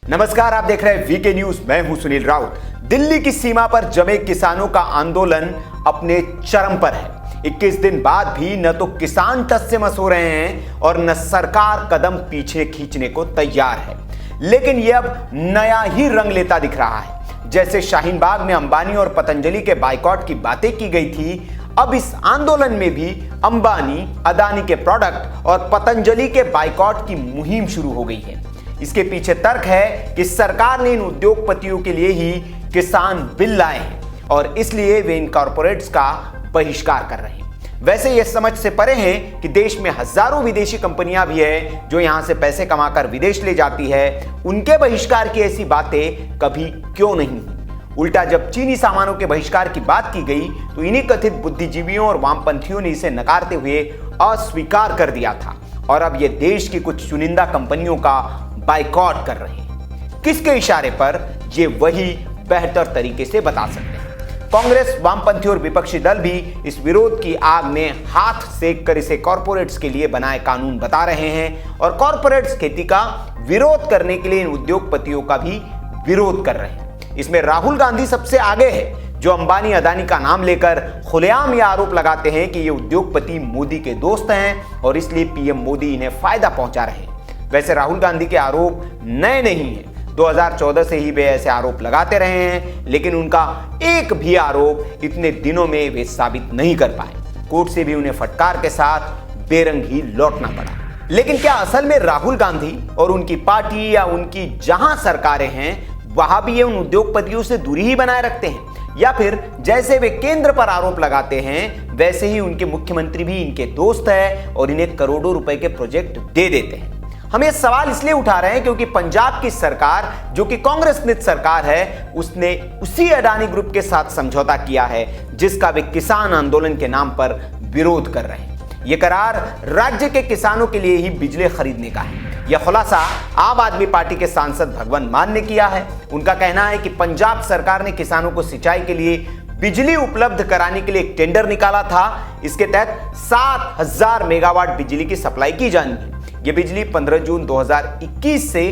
नमस्कार, आप देख रहे हैं वीके न्यूज। मैं हूं सुनील राउत। दिल्ली की सीमा पर जमे किसानों का आंदोलन अपने चरम पर है। 21 दिन बाद भी न तो किसान टस से मस हो रहे हैं और न सरकार कदम पीछे खींचने को तैयार है। लेकिन यह अब नया ही रंग लेता दिख रहा है। जैसे शाहीन बाग में अंबानी और पतंजलि के बाइकॉट की बातें की गई थी, अब इस आंदोलन में भी अंबानी, अदानी के प्रोडक्ट और पतंजलि के बाइकॉट की मुहिम शुरू हो गई है। इसके पीछे तर्क है कि सरकार ने इन उद्योगपतियों के लिए ही किसान बिल लाए हैं और इसलिए वे इन कॉर्पोरेट्स का बहिष्कार कर रहे हैं। वैसे यह समझ से परे है कि देश में हजारों विदेशी कंपनियां भी हैं जो यहां से पैसे कमाकर विदेश ले जाती है। उनके बहिष्कार की ऐसी बातें कभी क्यों नहीं हुई। उल्टा जब चीनी सामानों के बहिष्कार की बात की गई तो इन्हीं कथित बुद्धिजीवियों और वामपंथियों ने इसे नकारते हुए अस्वीकार कर दिया था और अब यह देश की कुछ चुनिंदा कंपनियों का बाइकॉट कर रहे हैं। किसके इशारे पर, ये वही बेहतर तरीके से बता सकते हैं। कांग्रेस, वामपंथी और विपक्षी दल भी इस विरोध की आग में हाथ सेक कर इसे कॉर्पोरेट्स के लिए बनाए कानून बता रहे हैं और कॉर्पोरेट्स खेती का विरोध करने के लिए इन उद्योगपतियों का भी विरोध कर रहे हैं। इसमें राहुल गांधी सबसे आगे है, जो अंबानी, अदानी का नाम लेकर खुलेआम यह आरोप लगाते हैं कि ये उद्योगपति मोदी के दोस्त हैं और इसलिए पीएम मोदी इन्हें फायदा पहुंचा रहे हैं। वैसे राहुल गांधी के आरोप नए नहीं हैं। 2014 से ही वे ऐसे आरोप लगाते रहे हैं, लेकिन उनका एक भी आरोप इतने दिनों में वे साबित नहीं कर पाए। कोर्ट से भी उन्हें फटकार के साथ बेरंग ही लौटना पड़ा। लेकिन क्या असल में राहुल गांधी और उनकी पार्टी या उनकी जहां सरकारें हैं वहां भी ये उन उद्योगपतियों से दूरी ही बनाए रखते हैं, या फिर जैसे वे केंद्र पर आरोप लगाते हैं वैसे ही उनके मुख्यमंत्री भी इनके दोस्त है और इन्हें करोड़ों रुपए के प्रोजेक्ट दे देते हैं? हम ये सवाल इसलिए उठा रहे हैं क्योंकि पंजाब की सरकार, जो कि कांग्रेस नेतृत्व सरकार है, उसने उसी अडानी ग्रुप के साथ समझौता किया है जिसका वे किसान आंदोलन के नाम पर विरोध कर रहे हैं। यह करार राज्य के किसानों के लिए ही बिजली खरीदने का है। यह खुलासा आम आदमी पार्टी के सांसद भगवंत मान ने किया है। उनका कहना है कि पंजाब सरकार ने किसानों को सिंचाई के लिए बिजली उपलब्ध कराने के लिए एक टेंडर निकाला था। इसके तहत 7000 मेगावाट बिजली की सप्लाई की जानी है। यह बिजली 15 जून 2021 से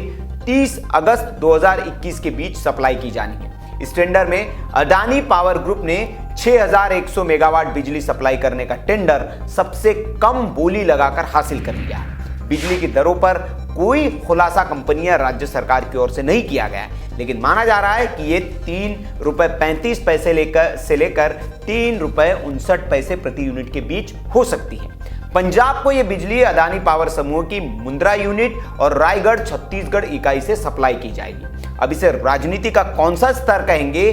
30 अगस्त 2021 के बीच सप्लाई की जानी है। इस टेंडर में अडानी पावर ग्रुप ने 6100 मेगावाट बिजली सप्लाई करने का टेंडर सबसे कम बोली लगाकर हासिल कर लिया है। बिजली की दरों पर कोई खुलासा कंपनी या राज्य सरकार की ओर से नहीं किया गया है, लेकिन माना जा रहा है कि ये ₹3.35 लेकर ₹3.59 प्रति यूनिट के बीच हो सकती है। पंजाब को यह बिजली अदानी पावर समूह की मुंद्रा यूनिट और रायगढ़ छत्तीसगढ़ इकाई से सप्लाई की जाएगी। अब इसे राजनीति का कौन सा स्तर कहेंगे?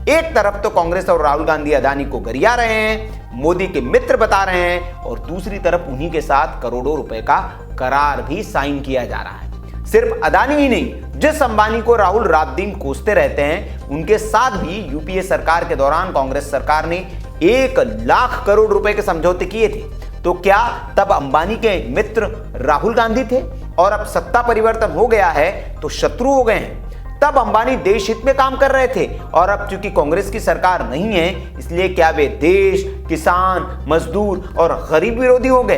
एक तरफ तो कांग्रेस और राहुल गांधी अदानी को गरिया रहे हैं, मोदी के मित्र बता रहे हैं, और दूसरी तरफ उन्हीं के साथ करोड़ों रुपए का करार भी साइन किया जा रहा है। सिर्फ अदानी ही नहीं, जिस अंबानी को राहुल रात दिन कोसते रहते हैं, उनके साथ भी यूपीए सरकार के दौरान कांग्रेस सरकार ने 1 लाख करोड़ रुपए के समझौते किए थे। तो क्या तब अंबानी के मित्र राहुल गांधी थे और अब सत्ता परिवर्तन हो गया है तो शत्रु हो गए हैं? तब अंबानी देश हित में काम कर रहे थे और अब चूंकि कांग्रेस की सरकार नहीं है, इसलिए क्या वे देश, किसान, मजदूर और गरीब विरोधी हो गए?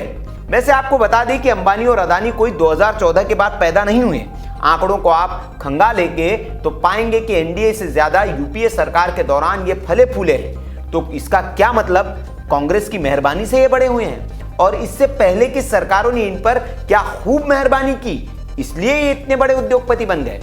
वैसे आपको बता दें कि अंबानी और अदानी कोई 2014 के बाद पैदा नहीं हुए। आंकड़ों को आप खंगालेंगे तो पाएंगे कि एनडीए से ज्यादा यूपीए सरकार के दौरान ये फले फूले हैं। तो इसका क्या मतलब? कांग्रेस की मेहरबानी से ये बड़े हुए हैं और इससे पहले की सरकारों ने इन पर क्या खूब मेहरबानी की, इसलिए ये इतने बड़े उद्योगपति बन गए।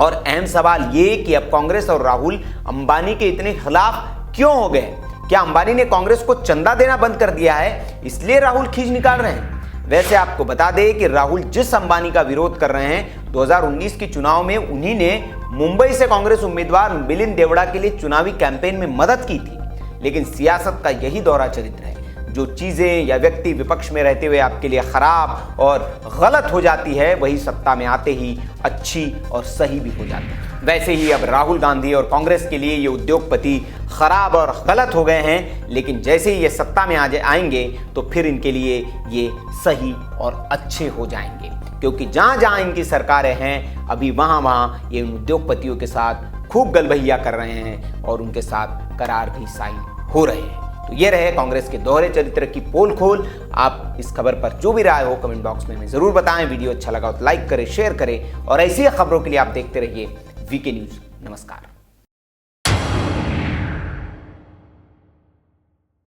और अहम सवाल ये कि अब कांग्रेस और राहुल अंबानी के इतने खिलाफ क्यों हो गए? क्या अंबानी ने कांग्रेस को चंदा देना बंद कर दिया है, इसलिए राहुल खींच निकाल रहे हैं? वैसे आपको बता दें कि राहुल जिस अंबानी का विरोध कर रहे हैं, 2019 के चुनाव में उन्हीं ने मुंबई से कांग्रेस उम्मीदवार मिलिंद देवड़ा के लिए चुनावी कैंपेन में मदद की थी। लेकिन सियासत का यही दौरा चरित्र है, जो चीजें या व्यक्ति विपक्ष में रहते हुए आपके लिए खराब और गलत हो जाती है, वही सत्ता में आते ही अच्छी और सही भी हो जाती है। वैसे ही अब राहुल गांधी और कांग्रेस के लिए ये उद्योगपति खराब और गलत हो गए हैं, लेकिन जैसे ही ये सत्ता में आएंगे तो फिर इनके लिए ये सही और अच्छे हो जाएंगे, क्योंकि जहां जहां इनकी सरकारें हैं अभी वहां वहां ये उद्योगपतियों के साथ खूब गलबहिया कर रहे हैं और उनके साथ करार भी साइन हो रहे हैं। तो ये रहे कांग्रेस के दोहरे चरित्र की पोल खोल। आप इस खबर पर जो भी राय हो कमेंट बॉक्स में हमें जरूर बताएं। वीडियो अच्छा लगा तो लाइक करें, शेयर करें और ऐसी खबरों के लिए आप देखते रहिए वीके न्यूज। नमस्कार।